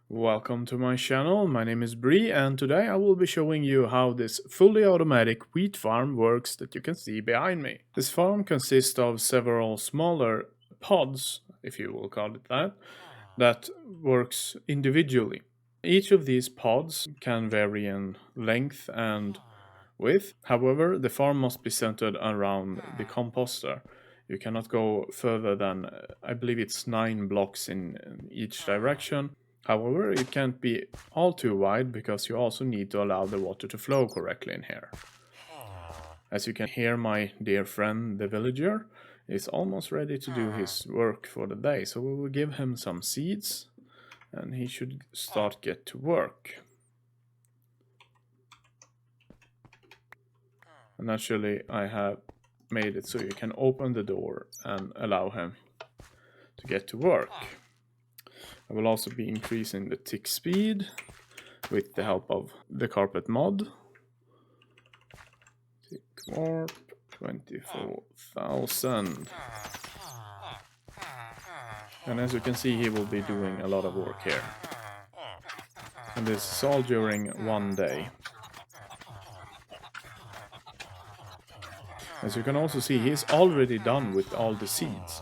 Welcome to my channel, my name is Bree and today I will be showing you how this fully automatic wheat farm works that you can see behind me. This farm consists of several smaller pods, if you will call it that works individually. Each of these pods can vary in length and width, however the farm must be centered around the composter. You cannot go further than, I believe it's 9 blocks in each direction. However, it can't be all too wide because you also need to allow the water to flow correctly in here. As you can hear, my dear friend the villager is almost ready to do his work for the day, so we will give him some seeds and he should get to work. And naturally I have made it so you can open the door and allow him to get to work. I will also be increasing the tick speed with the help of the carpet mod. Tick warp 24,000. And as you can see, he will be doing a lot of work here. And this is all during one day. As you can also see, he's already done with all the seeds.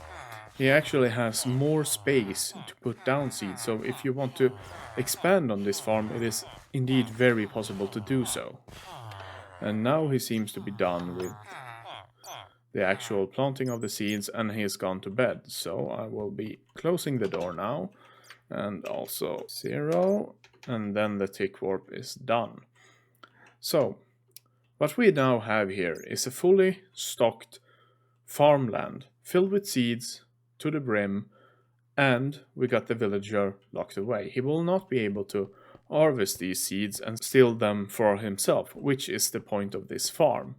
He actually has more space to put down seeds, so if you want to expand on this farm, it is indeed very possible to do so. And now he seems to be done with the actual planting of the seeds and he has gone to bed. So I will be closing the door now and also 0, and then the tick warp is done. So what we now have here is a fully stocked farmland filled with seeds to the brim, and we got the villager locked away. He will not be able to harvest these seeds and steal them for himself, which is the point of this farm.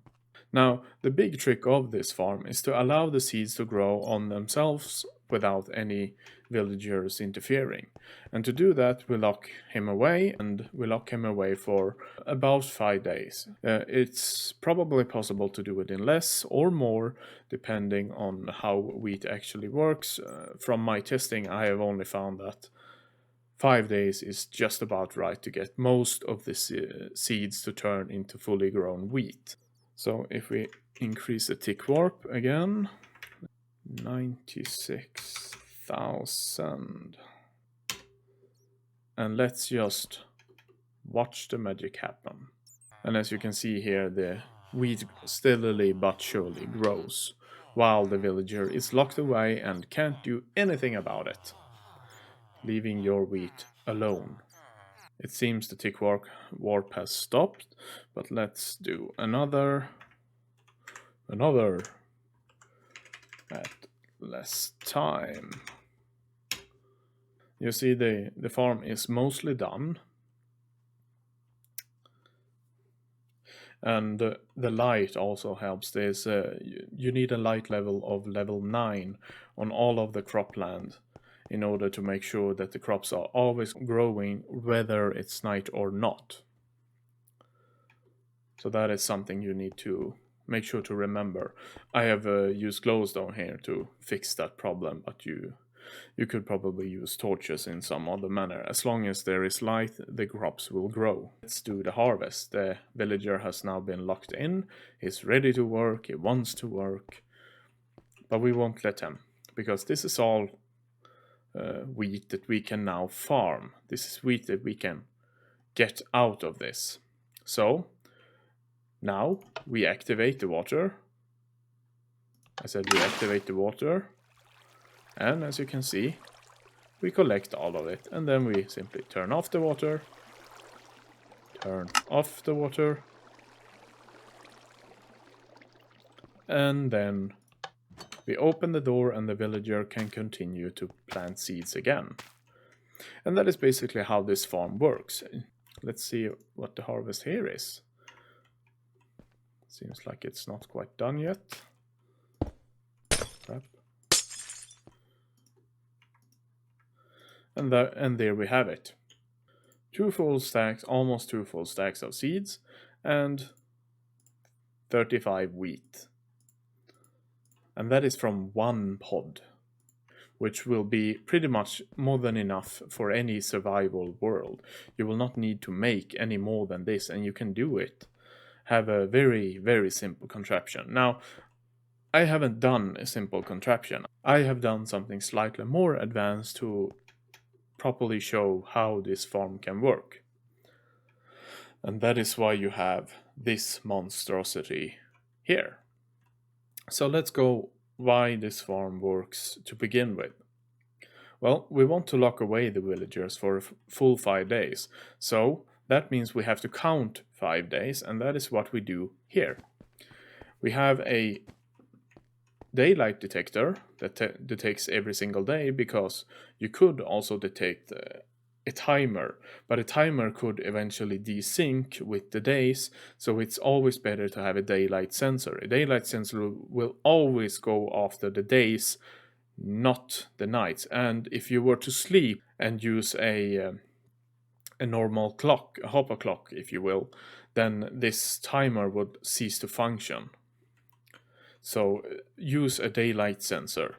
Now, the big trick of this farm is to allow the seeds to grow on themselves without any villagers interfering. And to do that, we lock him away, and we lock him away for about 5 days. It's probably possible to do it in less or more, depending on how wheat actually works. From my testing, I have only found that 5 days is just about right to get most of the seeds to turn into fully grown wheat. So if we increase the tick warp again, 96,000. And let's just watch the magic happen. And as you can see here, the wheat steadily but surely grows, while the villager is locked away and can't do anything about it, leaving your wheat alone. It seems the tick warp has stopped, but let's do another at less time. You see the farm is mostly done. And the light also helps. There's you need a light level of level 9 on all of the cropland in order to make sure that the crops are always growing whether it's night or not. So that is something you need to make sure to remember. I have used glowstone here to fix that problem, but you could probably use torches in some other manner. As long as there is light, the crops will grow. Let's do the harvest. The villager has now been locked in. He's ready to work. He wants to work. But we won't let him, because this is all wheat that we can now farm. This is wheat that we can get out of this. So now we activate the water. I said we activate the water. And as you can see, we collect all of it. And then we simply turn off the water. Turn off the water. And then we open the door and the villager can continue to plant seeds again. And that is basically how this farm works. Let's see what the harvest here is. Seems like it's not quite done yet. Crap. And there we have it. 2 full stacks, almost 2 full stacks of seeds, and 35 wheat. And that is from one pod. which will be pretty much more than enough for any survival world. You will not need to make any more than this, and you can do it. Have a very, very simple contraption. Now, I haven't done a simple contraption. I have done something slightly more advanced to properly show how this farm can work. And that is why you have this monstrosity here. So let's go why this farm works to begin with. Well, we want to lock away the villagers for a full 5 days, so that means we have to count 5 days, and that is what we do here. We have a daylight detector that detects every single day, because you could also detect a timer, but a timer could eventually desync with the days, so it's always better to have a daylight sensor. A daylight sensor will always go after the days, not the nights. And if you were to sleep and use a normal clock, a hopper clock if you will, then this timer would cease to function. So use a daylight sensor.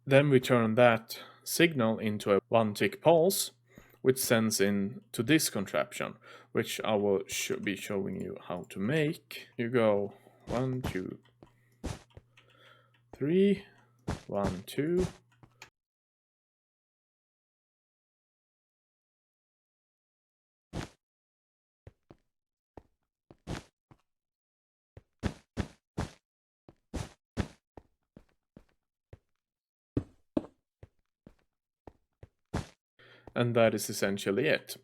Then we turn that signal into a 1-tick pulse, which sends in to this contraption, which I will be showing you how to make. You go 1, 2, 3, 1, 2. And that is essentially it.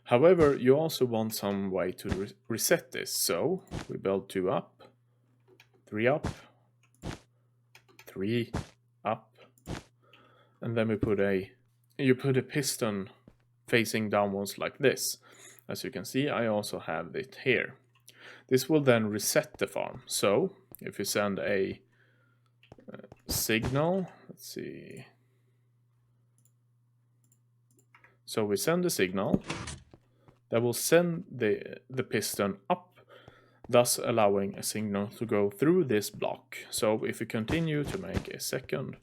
However, you also want some way to reset this, so we build 2 up, 3 up, 3 up, and then you put a piston facing downwards like this. As you can see, I also have it here. This will then reset the farm. So if you send a signal, let's see. So we send a signal that will send the piston up, thus allowing a signal to go through this block. So if we continue to make a second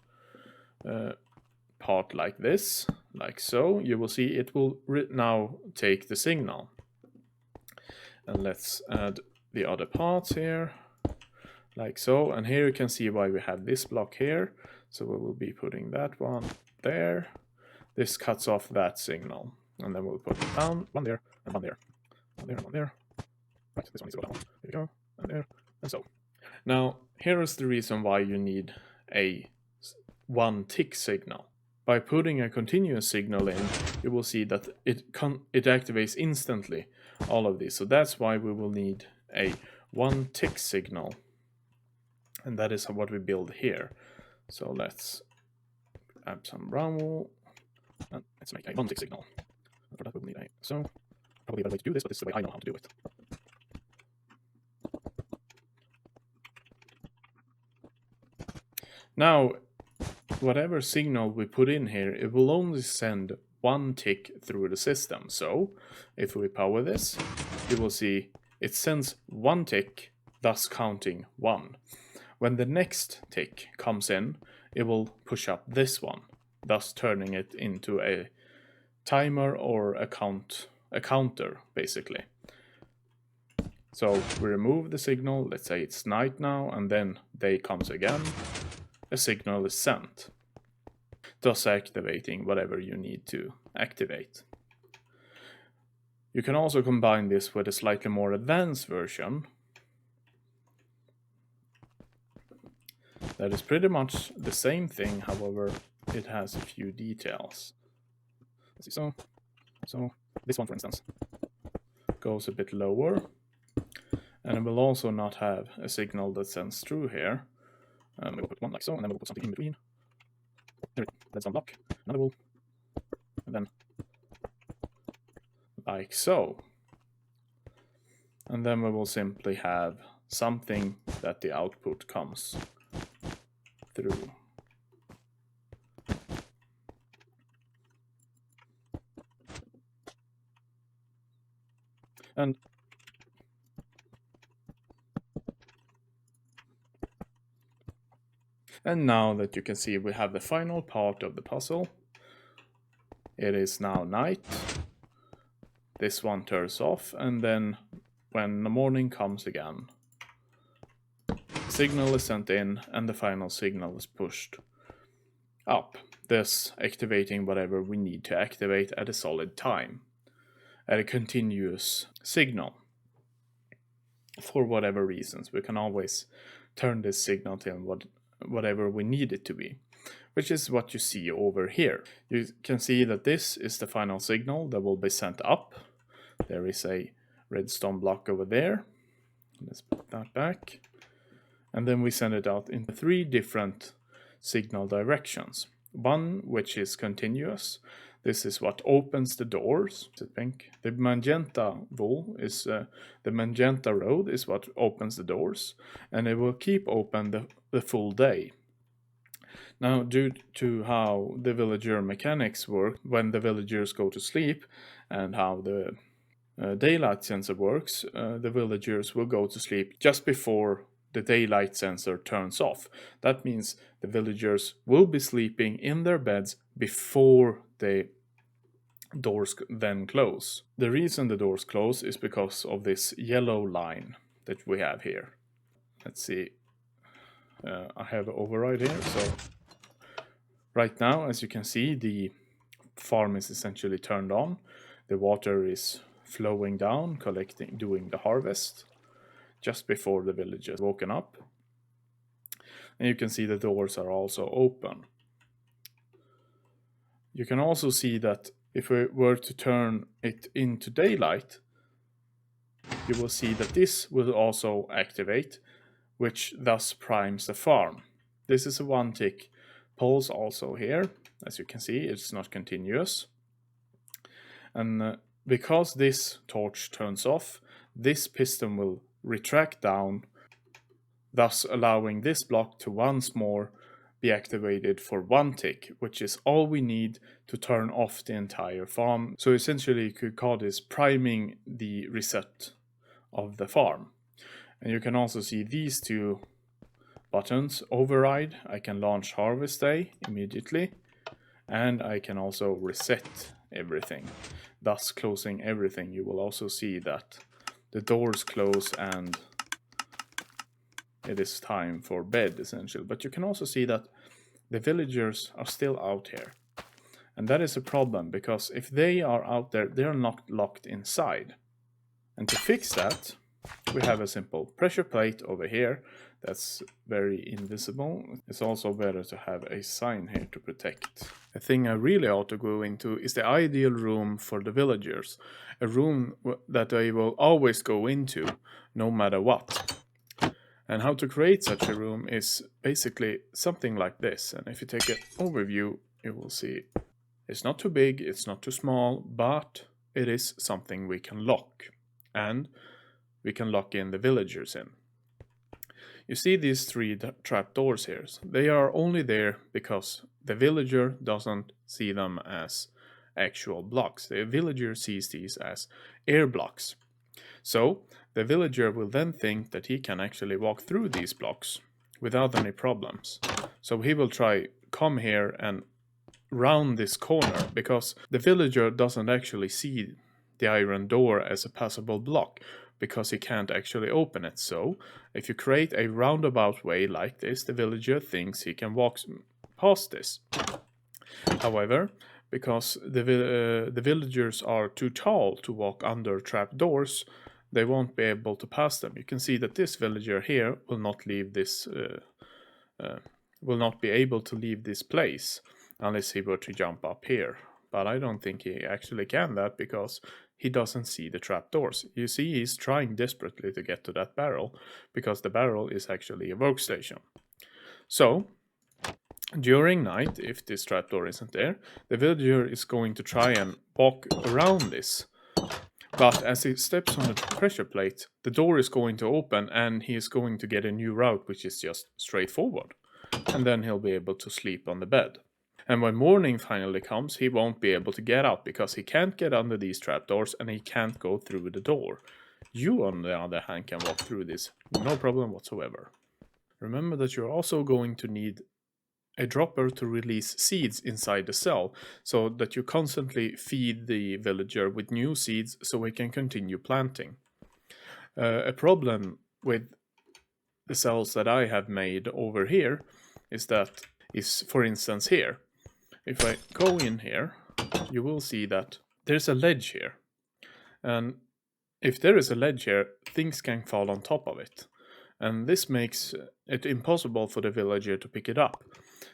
part like this, like so, you will see it will now take the signal. And let's add the other parts here, like so. And here you can see why we have this block here. So we will be putting that one there. This cuts off that signal. And then we'll put down one there, and one there, one there, and one there. Right, this one needs to go down. There we go, and there, and so. Now, here is the reason why you need a 1-tick signal. By putting a continuous signal in, you will see that it activates instantly all of these. So that's why we will need a 1-tick signal. And that is what we build here. So let's add some brown wool. And let's make a 1-tick signal. And for that we will need a so. Probably a better way to do this, but this is the way I know how to do it. Now, whatever signal we put in here, it will only send 1 tick through the system. So if we power this, you will see it sends 1 tick, thus counting 1. When the next tick comes in, it will push up this one, thus turning it into a timer or a counter, basically. So we remove the signal, let's say it's night now, and then day comes again. A signal is sent, thus activating whatever you need to activate. You can also combine this with a slightly more advanced version. That is pretty much the same thing, however, it has a few details. Let's see, so this one, for instance, goes a bit lower, and it will also not have a signal that sends through here. And we'll put one like so, and then we'll put something in between. There we go. That's one block, another wool, and then like so. And then we will simply have something that the output comes through. And And now that you can see we have the final part of the puzzle. It is now night. This one turns off, and then when the morning comes again, signal is sent in and the final signal is pushed up, thus activating whatever we need to activate at a solid time, at a continuous signal. For whatever reasons, we can always turn this signal to whatever we need it to be, which is what you see over here. You can see that this is the final signal that will be sent up. There is a redstone block over there. Let's put that back. And then we send it out in 3 different signal directions. One which is continuous. This is what opens the doors. I think the magenta the magenta road is what opens the doors, and it will keep open the full day. Now, due to how the villager mechanics work when the villagers go to sleep, and how the daylight sensor works, the villagers will go to sleep just before the daylight sensor turns off. That means the villagers will be sleeping in their beds before the doors then close. The reason the doors close is because of this yellow line that we have here. Let's see. I have an override here. So right now, as you can see, the farm is essentially turned on. The water is flowing down, doing the harvest just before the villagers woken up. And you can see the doors are also open. You can also see that if we were to turn it into daylight, you will see that this will also activate, which thus primes the farm. This is a 1-tick pulse also here. As you can see, it's not continuous. And because this torch turns off, this piston will retract down, thus allowing this block to once more be activated for 1 tick, which is all we need to turn off the entire farm. So essentially you could call this priming the reset of the farm. And you can also see these 2 buttons. Override, I can launch harvest day immediately, and I can also reset everything, thus closing everything. You will also see that the doors close and it is time for bed essentially. But you can also see that the villagers are still out here. And that is a problem, because if they are out there, they are not locked inside. And to fix that, we have a simple pressure plate over here that's very invisible. It's also better to have a sign here to protect. A thing I really ought to go into is the ideal room for the villagers. A room that they will always go into, no matter what. And how to create such a room is basically something like this. And if you take an overview, you will see it's not too big, it's not too small, but it is something we can lock. And we can lock in the villagers in. You see these 3 trapdoors here. They are only there because the villager doesn't see them as actual blocks. The villager sees these as air blocks. So the villager will then think that he can actually walk through these blocks without any problems. So he will come here and round this corner, because the villager doesn't actually see the iron door as a passable block, because he can't actually open it. So if you create a roundabout way like this, the villager thinks he can walk past this. However, because the villagers are too tall to walk under trapdoors, they won't be able to pass them. You can see that this villager here will not leave this, will not be able to leave this place unless he were to jump up here. But I don't think he actually can that, because he doesn't see the trapdoors. You see, he's trying desperately to get to that barrel, because the barrel is actually a workstation. So during night, if this trapdoor isn't there, the villager is going to try and walk around this. But as he steps on the pressure plate, the door is going to open and he is going to get a new route, which is just straightforward. And then he'll be able to sleep on the bed. And when morning finally comes, he won't be able to get out, because he can't get under these trapdoors and he can't go through the door. You, on the other hand, can walk through this, no problem whatsoever. Remember that you're also going to need a dropper to release seeds inside the cell, so that you constantly feed the villager with new seeds so he can continue planting. A problem with the cells that I have made over here is for instance here. If I go in here, you will see that there's a ledge here. And if there is a ledge here, things can fall on top of it. And this makes it impossible for the villager to pick it up.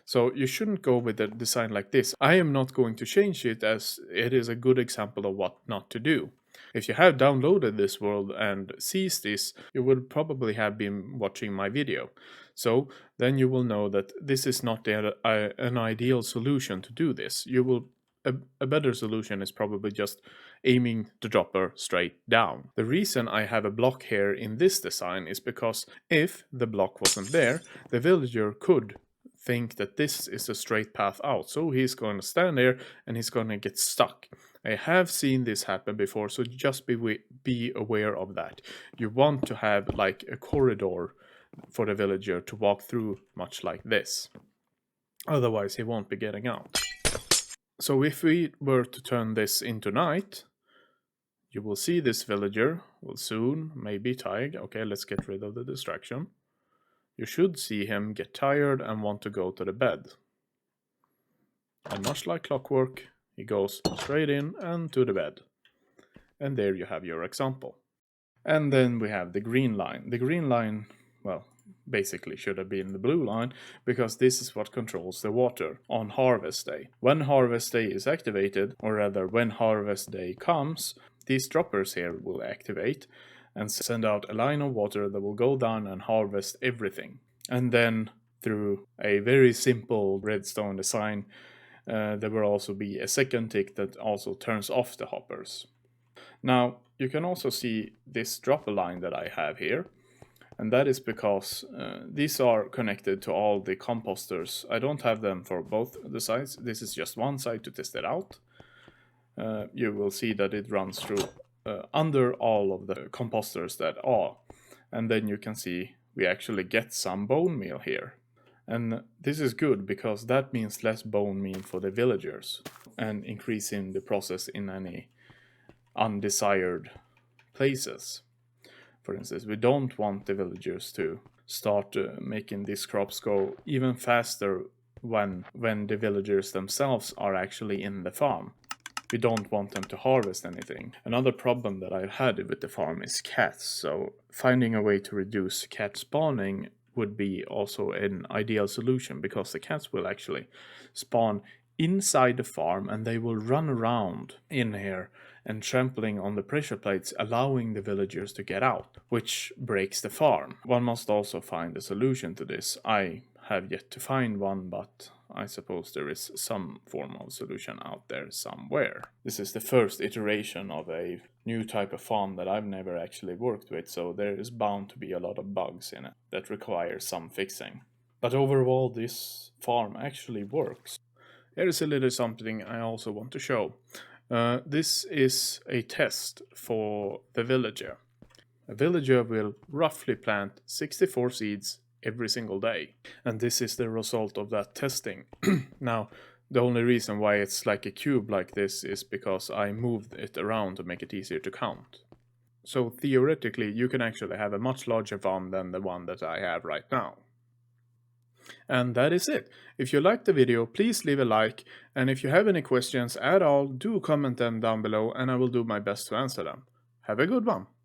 So you shouldn't go with a design like this. I am not going to change it, as it is a good example of what not to do. If you have downloaded this world and sees this, you will probably have been watching my video. So then you will know that this is not an ideal solution to do this. A better solution is probably just aiming the dropper straight down. The reason I have a block here in this design is because if the block wasn't there, the villager could think that this is a straight path out. So he's going to stand there and he's going to get stuck. I have seen this happen before, so just be aware of that. You want to have like a corridor for the villager to walk through, much like this. Otherwise he won't be getting out. So if we were to turn this into night, you will see this villager will soon maybe tired. Okay, let's get rid of the distraction. You should see him get tired and want to go to the bed. And much like clockwork, he goes straight in and to the bed. And there you have your example. And then we have the green line. The green line, well, basically should have been the blue line, because this is what controls the water on harvest day. When harvest day is activated, or rather when harvest day comes, these droppers here will activate and send out a line of water that will go down and harvest everything. And then through a very simple redstone design, there will also be a second tick that also turns off the hoppers. Now you can also see this dropper line that I have here. And that is because these are connected to all the composters. I don't have them for both the sides. This is just one side to test it out. You will see that it runs through under all of the composters that are. And then you can see we actually get some bone meal here. And this is good because that means less bone meal for the villagers and increasing the process in any undesired places. For instance, we don't want the villagers to start making these crops go even faster when the villagers themselves are actually in the farm. We don't want them to harvest anything. Another problem that I've had with the farm is cats, so finding a way to reduce cat spawning would be also an ideal solution, because the cats will actually spawn inside the farm and they will run around in here and trampling on the pressure plates, allowing the villagers to get out, which breaks the farm. One must also find a solution to this. I have yet to find one, but I suppose there is some form of solution out there somewhere. This is the first iteration of a new type of farm that I've never actually worked with, so there is bound to be a lot of bugs in it that require some fixing. But overall, this farm actually works. Here is a little something I also want to show. This is a test for the villager. A villager will roughly plant 64 seeds every single day. And this is the result of that testing. Now, the only reason why it's like a cube like this is because I moved it around to make it easier to count. So theoretically, you can actually have a much larger farm than the one that I have right now. And that is it. If you liked the video, please leave a like, and if you have any questions at all, do comment them down below and I will do my best to answer them. Have a good one!